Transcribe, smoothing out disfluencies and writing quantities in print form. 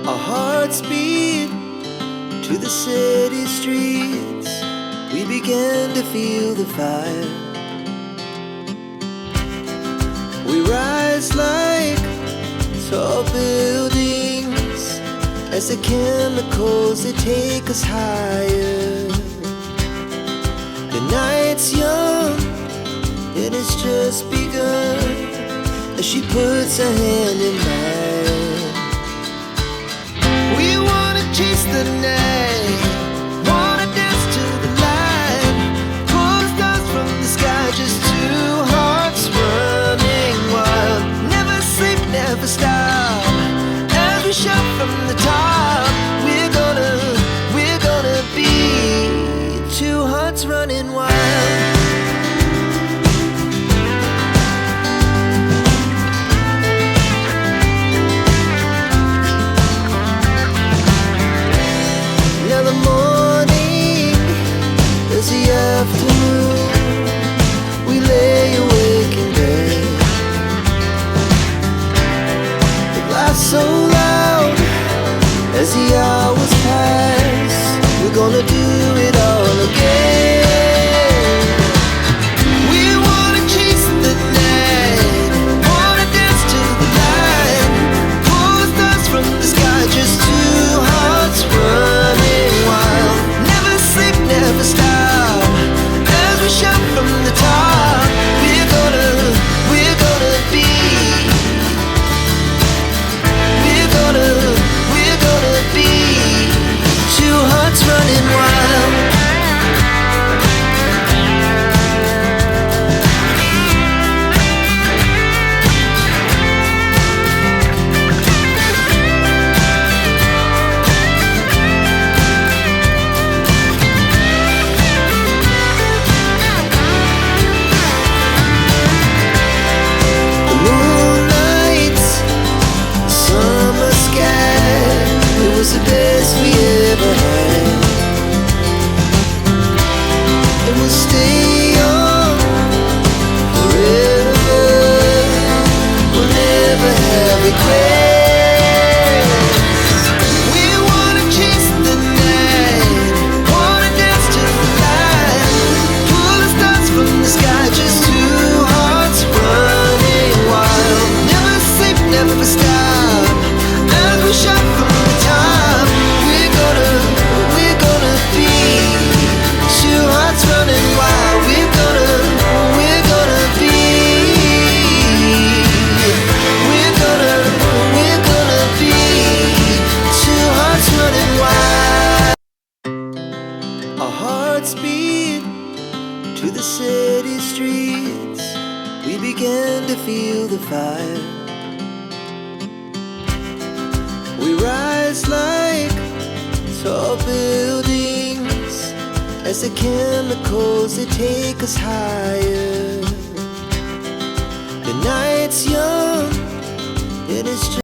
Our hearts beat to the city streets. We began to feel the fire. We rise like tall buildings as the chemicals, they take us higher. The night's young, it has just begun, as she puts her hand in mine. We wanna chase the night, wanna dance to the light, pull stars from the sky, just two hearts running wild. Never sleep, never stop, as we shout from the top. We're gonna be two hearts running wild. Now the morning is the afternoon. We lay awake in bed. The laughs so loud as the hours pass. We're gonna do it all again. We wanna chase the night, wanna dance to the light, pull stars from the sky, just two hearts running wild. Never sleep, never stop, as we shout from the top. We're gonna be, we're gonna be two hearts running wild. The moonlight, summer sky, it was the best we ever had. And we'll stay on forever. We'll never have regrets. We wanna chase the night, wanna dance to the light, pull the stars from the sky, just two hearts running wild. Never sleep, never stop, as we shout from the top. We're gonna be two hearts running wild. We're gonna be, we're gonna be two hearts running wild. Our hearts beat to the city streets. We began to feel the fire. We rise like tall buildings as the chemicals, they take us higher. The night's young, it is just